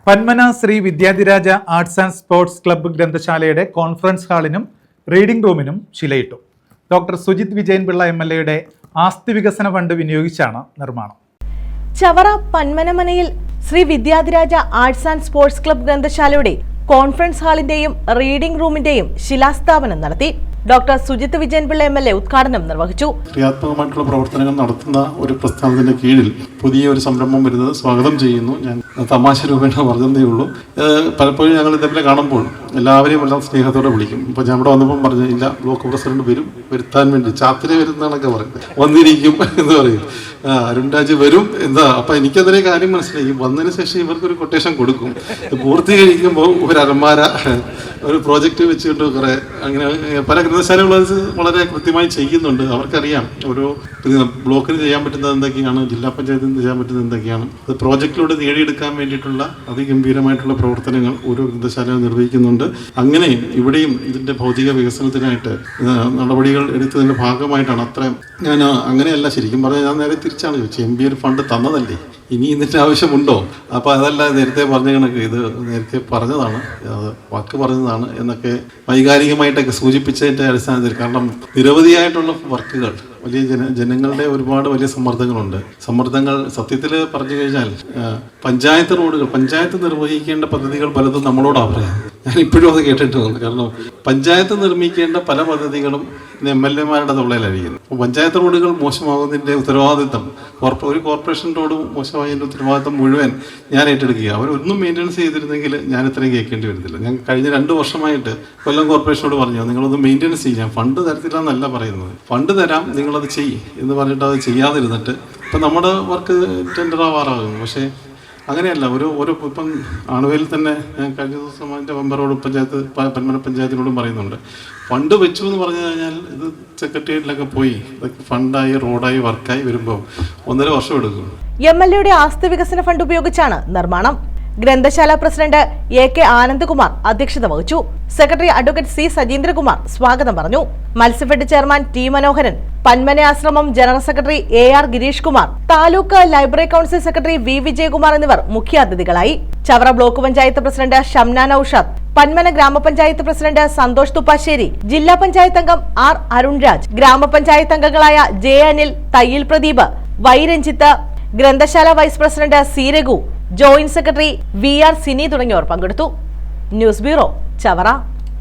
Panmana Sree Vidyadhiraja arts and sports club ഗ്രന്ഥശാലയുടെ conference ഹാളിനും reading റൂമിനും ശിലയിട്ടു. ഡോക്ടർ സുജിത് വിജയൻപിള്ള MLA ആസ്തി വികസന ഫണ്ട് വിനിയോഗിച്ചാണ് നിർമ്മാണം. ചവറ പന്മനമനയിൽ Sree Vidyadhiraja arts and sports club ഗ്രന്ഥശാലയുടെ കോൺഫറൻസ് ഹാളിന്റെയും റീഡിംഗ് റൂമിന്റെയും ശിലാസ്ഥാപനം നടത്തി. ഡോക്ടർ സുജിത് വിജയൻപിള്ള MLA ഉദ്ഘാടനം നിർവഹിച്ചു. ക്രിയാത്മകമായിട്ടുള്ള പ്രവർത്തനങ്ങൾ നടത്തുന്ന ഒരു പ്രസ്ഥാനത്തിന്റെ കീഴിൽ പുതിയ ഒരു സംരംഭം വരുന്നത് സ്വാഗതം ചെയ്യുന്നു. ഞാൻ തമാശ രൂപേണ പറഞ്ഞതേ ഉള്ളൂ. പലപ്പോഴും ഞങ്ങൾ ഇതേപോലെ കാണുമ്പോൾ എല്ലാവരെയും എല്ലാം സ്നേഹത്തോടെ വിളിക്കും. ഇപ്പോൾ ഞാൻ ഇവിടെ വന്നപ്പം പറഞ്ഞു, ഇല്ല ബ്ലോക്ക് പ്രസിഡന്റ് വരുത്താൻ വേണ്ടി ചാത്തിരെ വരുന്നതാണൊക്കെ പറയുന്നത്, വന്നിരിക്കും എന്ന് പറയും. അരുൺരാജ് വരും എന്താ. അപ്പം എനിക്കതിലെ കാര്യം മനസ്സിലായി. വന്നതിന് ശേഷം ഇവർക്കൊരു കൊട്ടേഷൻ കൊടുക്കും. പൂർത്തീകരിക്കുമ്പോൾ ഒരു അലമാര ഒരു പ്രോജക്റ്റ് വെച്ചിട്ട് കുറേ അങ്ങനെ പല ഗ്രന്ഥശാലകളും അത് വളരെ കൃത്യമായി ചെയ്യുന്നുണ്ട്. അവർക്കറിയാം ഓരോ ബ്ലോക്കിന് ചെയ്യാൻ പറ്റുന്നത് എന്തൊക്കെയാണ്, ജില്ലാ പഞ്ചായത്തിന് ചെയ്യാൻ പറ്റുന്നത് എന്തൊക്കെയാണ്. അത് പ്രോജക്റ്റിലൂടെ നേടിയെടുക്കാൻ വേണ്ടിയിട്ടുള്ള അതിഗംഭീരമായിട്ടുള്ള പ്രവർത്തനങ്ങൾ ഓരോ ഗ്രന്ഥശാലയും നിർവഹിക്കുന്നുണ്ട്. അങ്ങനെ ഇവിടെയും ഇതിൻ്റെ ഭൗതിക വികസനത്തിനായിട്ട് നടപടികൾ എടുത്തതിൻ്റെ ഭാഗമായിട്ടാണ്. ഞാൻ അങ്ങനെയല്ല, ശരിക്കും പറഞ്ഞാൽ ഞാൻ നേരെ തിരിച്ചാണ് ചോദിച്ചത്. MBA ഒരു ഫണ്ട് തന്നതല്ലേ, ഇനി ഇതിൻ്റെ ആവശ്യമുണ്ടോ? അപ്പോൾ അതല്ല, നേരത്തെ പറഞ്ഞ കണക്ക് ഇത് നേരത്തെ പറഞ്ഞതാണ്, അത് വാക്ക് പറഞ്ഞതാണ് എന്നൊക്കെ വൈകാരികമായിട്ടൊക്കെ സൂചിപ്പിച്ചതിൻ്റെ അടിസ്ഥാനത്തിൽ. കാരണം നിരവധിയായിട്ടുള്ള വർക്കുകൾ, വലിയ ജനങ്ങളുടെ ഒരുപാട് വലിയ സമ്മർദ്ദങ്ങൾ സത്യത്തിൽ പറഞ്ഞു കഴിഞ്ഞാൽ പഞ്ചായത്ത് റോഡുകൾ, പഞ്ചായത്ത് നിർവഹിക്കേണ്ട പദ്ധതികൾ പലതും നമ്മളോടാണ് പറയാം. ഞാൻ ഇപ്പോഴും അത് കേട്ടിട്ട് വന്നു. കാരണം പഞ്ചായത്ത് നിർമ്മിക്കേണ്ട പല പദ്ധതികളും MLA-മാരുടെ തൊള്ളയിലായിരിക്കുന്നു. പഞ്ചായത്ത് റോഡുകൾ മോശമാകുന്നതിൻ്റെ ഉത്തരവാദിത്തം, ഒരു കോർപ്പറേഷൻ റോഡ് മോശമായതിൻ്റെ ഉത്തരവാദിത്തം മുഴുവൻ ഞാൻ ഏറ്റെടുക്കുക. അവരൊന്നും മെയിൻ്റനൻസ് ചെയ്തിരുന്നെങ്കിൽ ഞാൻ ഇത്രയും കേൾക്കേണ്ടി വരുന്നില്ല. ഞാൻ കഴിഞ്ഞ 2 വർഷമായിട്ട് കൊല്ലം കോർപ്പറേഷനോട് പറഞ്ഞു, നിങ്ങളൊന്ന് മെയിൻ്റനൻസ് ചെയ്യാം, ഫണ്ട് തരത്തില്ല എന്നല്ല പറയുന്നത്, ഫണ്ട് തരാം, നിങ്ങളത് ചെയ്യ് എന്ന് പറഞ്ഞിട്ട് അത് ചെയ്യാതിരുന്നിട്ട് ഇപ്പം നമ്മുടെ വർക്ക് ടെൻഡർ ആവാറാകും. പക്ഷേ അങ്ങനെയല്ല. ഇപ്പം ആണുവയിൽ തന്നെ ഞാൻ കഴിഞ്ഞ ദിവസം അതിൻ്റെ മെമ്പറോട് പന്മന പഞ്ചായത്തിനോടും പറയുന്നുണ്ട്, ഫണ്ട് വെച്ചു എന്ന് പറഞ്ഞു കഴിഞ്ഞാൽ ഇത് സെക്രട്ടേറിയറ്റിലൊക്കെ പോയി ഇതൊക്കെ ഫണ്ടായി റോഡായി വർക്കായി വരുമ്പോൾ 1.5 വർഷം എടുക്കും. MLA ആസ്തി വികസന ഫണ്ട് ഉപയോഗിച്ചാണ് നിർമ്മാണം. ഗ്രന്ഥശാല പ്രസിഡന്റ് AK ആനന്ദകുമാർ അധ്യക്ഷത വഹിച്ചു. സെക്രട്ടറി അഡ്വക്കേറ്റ് C സജീന്ദ്രകുമാർ സ്വാഗതം പറഞ്ഞു. മത്സ്യഫെഡ് ചെയർമാൻ T മനോഹരൻ, പന്മന ആശ്രമം general secretary AR Girish Kumar, taluk library council secretary V Vijayakumar എന്നിവർ മുഖ്യാതിഥികളായി. ചവറ ബ്ലോക്ക് പഞ്ചായത്ത് പ്രസിഡന്റ് ഷംന നൌഷാദ്, പന്മന ഗ്രാമപഞ്ചായത്ത് പ്രസിഡന്റ് സന്തോഷ് തുപ്പാശ്ശേരി, ജില്ലാ പഞ്ചായത്ത് അംഗം R അരുൺരാജ്, ഗ്രാമപഞ്ചായത്ത് അംഗങ്ങളായ J അനിൽ, തയ്യിൽ പ്രദീപ്, Y രഞ്ജിത്ത്, ഗ്രന്ഥശാല vice president C Raghu, joint secretary VR Sini തുടങ്ങിയവർ പങ്കെടുത്തു. News bureau, Chavara.